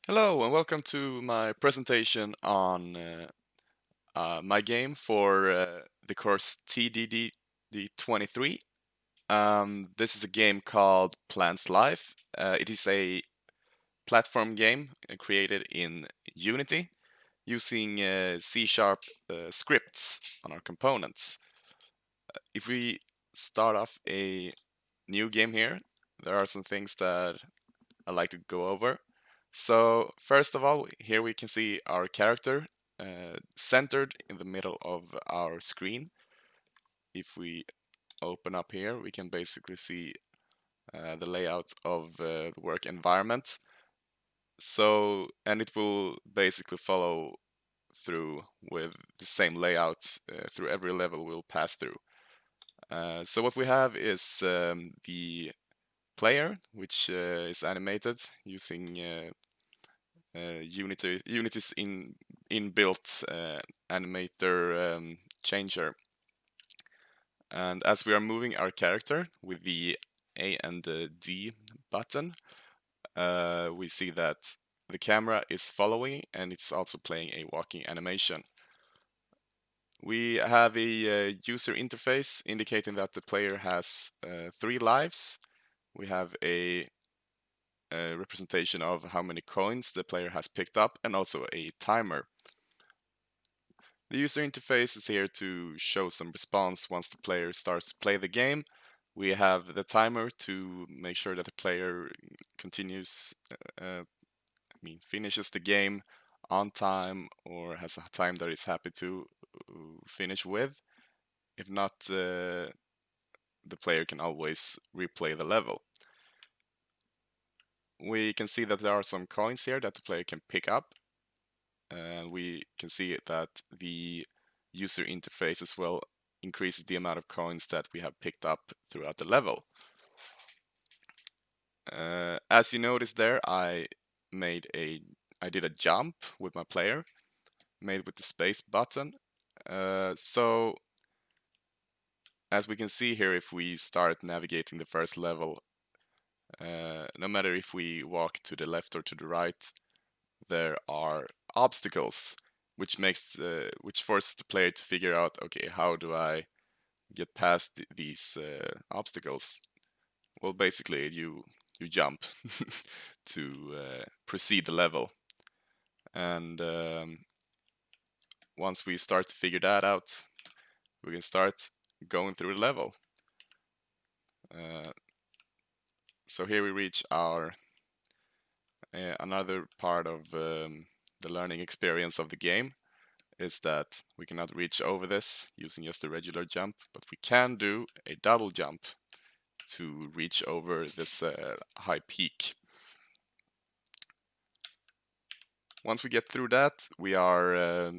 Hello and welcome to my presentation on my game for the course TDD23. This is a game called Plants Life. It is a platform game created in Unity using C# scripts on our components. If we start off a new game here, there are some things that I'd like to go over. So first of all, here we can see our character centered in the middle of our screen. If we open up here, we can basically see the layout of the work environment. So, and it will basically follow through with the same layouts through every level we'll pass through. So what we have is the player, which is animated using Unity's inbuilt animator changer. And as we are moving our character with the A and D button, we see that the camera is following and it's also playing a walking animation. We have a user interface indicating that the player has 3 lives. We have a representation of how many coins the player has picked up and also a timer. The user interface is here to show some response once the player starts to play the game. We have the timer to make sure that the player continues, finishes the game on time or has a time that he's happy to finish with. If not, the player can always replay the level. We can see that there are some coins here that the player can pick up. And we can see that the user interface as well increases the amount of coins that we have picked up throughout the level. As you notice there, I did a jump with my player, made with the space button. So as we can see here, if we start navigating the first level, no matter if we walk to the left or to the right, there are obstacles, which forces the player to figure out, okay, how do I get past these obstacles? Well, basically, you jump to proceed the level, and once we start to figure that out, we can start going through the level. So here we reach our another part of the learning experience of the game is that we cannot reach over this using just a regular jump, but we can do a double jump to reach over this high peak. Once we get through that, we are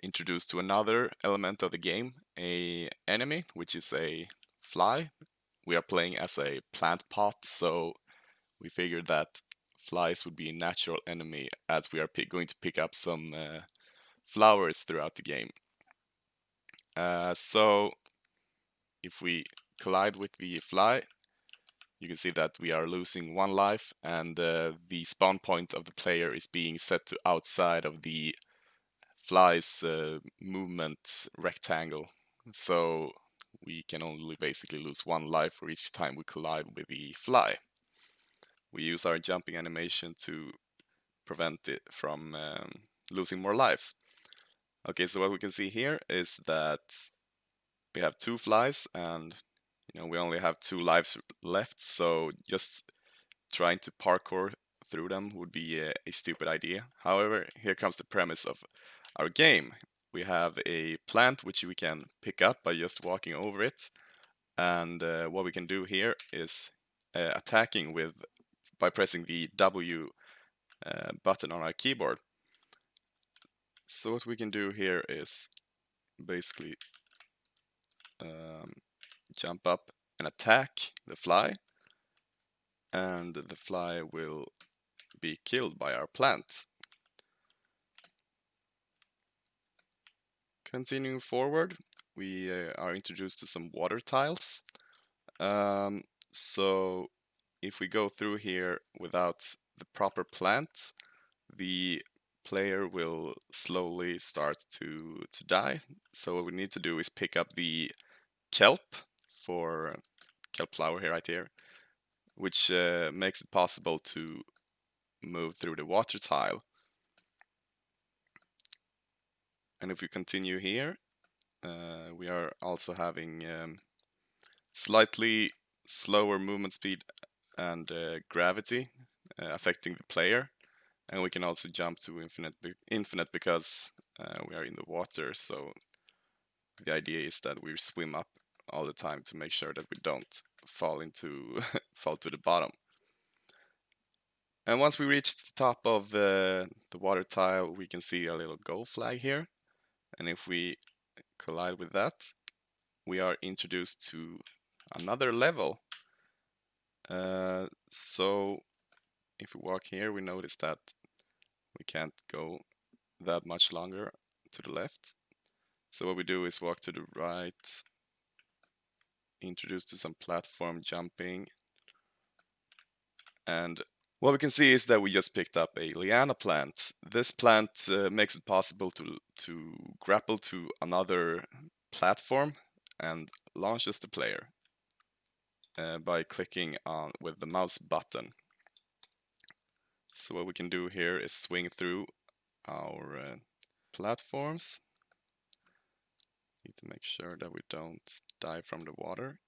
introduced to another element of the game, a enemy, which is a fly. We are playing as a plant pot, so we figured that flies would be a natural enemy as we are going to pick up some flowers throughout the game. So if we collide with the fly, you can see that we are losing 1 life, and the spawn point of the player is being set to outside of the fly's movement rectangle. So we can only basically lose 1 life for each time we collide with the fly. We use our jumping animation to prevent it from losing more lives. Okay, so what we can see here is that we have 2 flies and we only have 2 lives left, so just trying to parkour through them would be a stupid idea. However, here comes the premise of our game. We have a plant which we can pick up by just walking over it, and what we can do here is attacking by pressing the W button on our keyboard. So what we can do here is basically jump up and attack the fly, and the fly will be killed by our plant. Continuing forward, we are introduced to some water tiles. So if we go through here without the proper plant, the player will slowly start to die. So what we need to do is pick up the kelp for kelp flower here, right here, which makes it possible to move through the water tile. And if we continue here, we are also having slightly slower movement speed and gravity affecting the player. And we can also jump to infinite because we are in the water. So the idea is that we swim up all the time to make sure that we don't fall fall to the bottom. And once we reach the top of the water tile, we can see a little goal flag here. And if we collide with that, we are introduced to another level. So if we walk here, we notice that we can't go that much longer to the left. So what we do is walk to the right, introduced to some platform jumping, and what we can see is that we just picked up a liana plant. This plant makes it possible to grapple to another platform and launches the player by clicking on with the mouse button. So what we can do here is swing through our platforms. Need to make sure that we don't die from the water.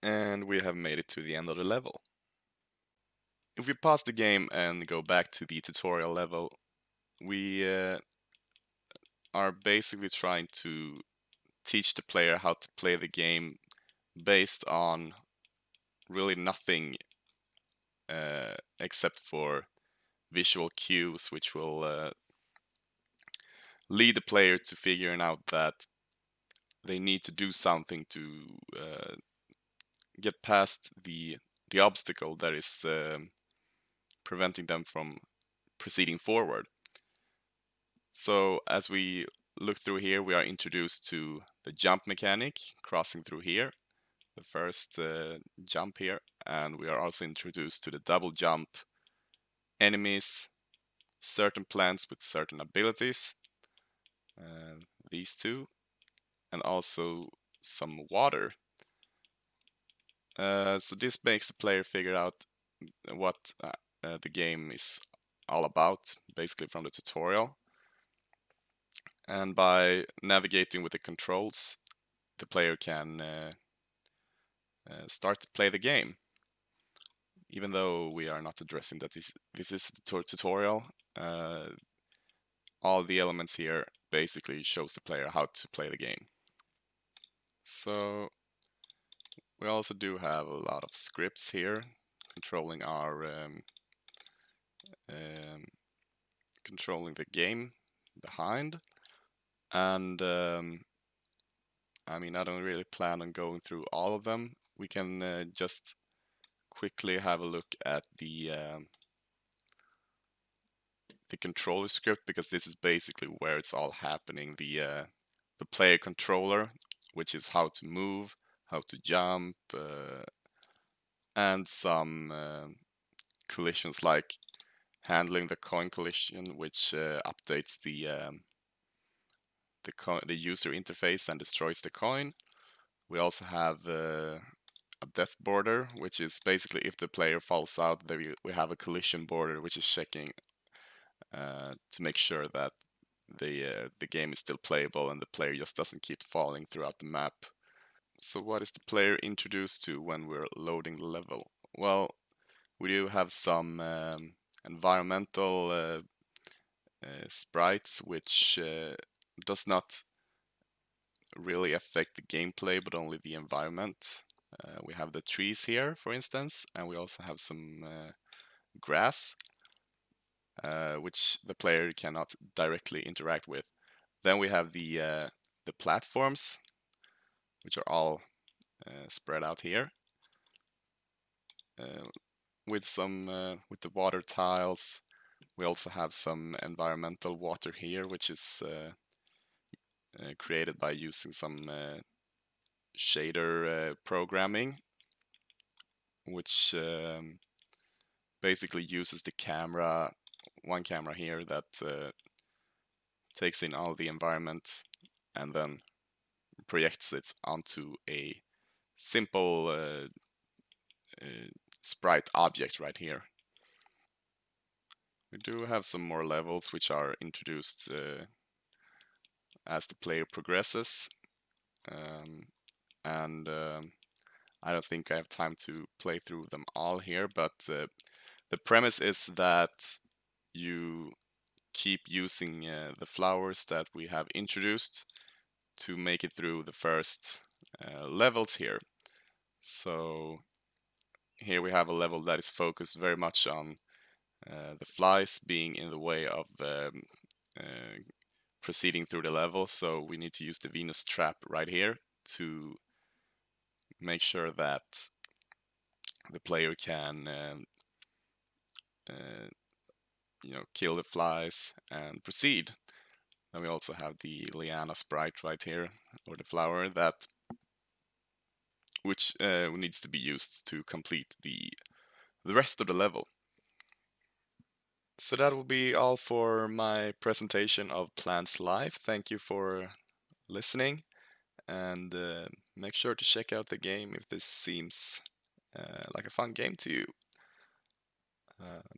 And we have made it to the end of the level. If we pause the game and go back to the tutorial level, we are basically trying to teach the player how to play the game based on really nothing except for visual cues, which will lead the player to figuring out that they need to do something to get past the obstacle that is preventing them from proceeding forward. So as we look through here, we are introduced to the jump mechanic, crossing through here, the first jump here, and we are also introduced to the double jump, enemies, certain plants with certain abilities, these two, and also some water. So this makes the player figure out what the game is all about, basically from the tutorial. And by navigating with the controls, the player can start to play the game. Even though we are not addressing that this is a tutorial, all the elements here basically shows the player how to play the game. So we also do have a lot of scripts here controlling our controlling the game behind, and I mean, I don't really plan on going through all of them. We can just quickly have a look at the controller script, because this is basically where it's all happening. The player controller, which is how to move, how to jump, and some collisions like handling the coin collision, which updates the user interface and destroys the coin. We also have a death border, which is basically if the player falls out, we have a collision border, which is checking to make sure that the game is still playable and the player just doesn't keep falling throughout the map. So what is the player introduced to when we're loading the level? Well, we do have some environmental sprites, which does not really affect the gameplay, but only the environment. We have the trees here, for instance, and we also have some grass, which the player cannot directly interact with. Then we have the platforms, which are all spread out here, with the water tiles. We also have some environmental water here, which is created by using some shader programming, which basically uses the camera one camera here that takes in all the environment and then projects it onto a simple sprite object right here. We do have some more levels which are introduced as the player progresses, and I don't think I have time to play through them all here, but the premise is that you keep using the flowers that we have introduced to make it through the first levels here. So here we have a level that is focused very much on the flies being in the way of proceeding through the level, so we need to use the Venus trap right here to make sure that the player can kill the flies and proceed. Then we also have the Liana sprite right here, or the flower, that which needs to be used to complete the rest of the level. So that will be all for my presentation of Plants Life. Thank you for listening, and make sure to check out the game if this seems like a fun game to you.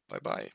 Bye bye.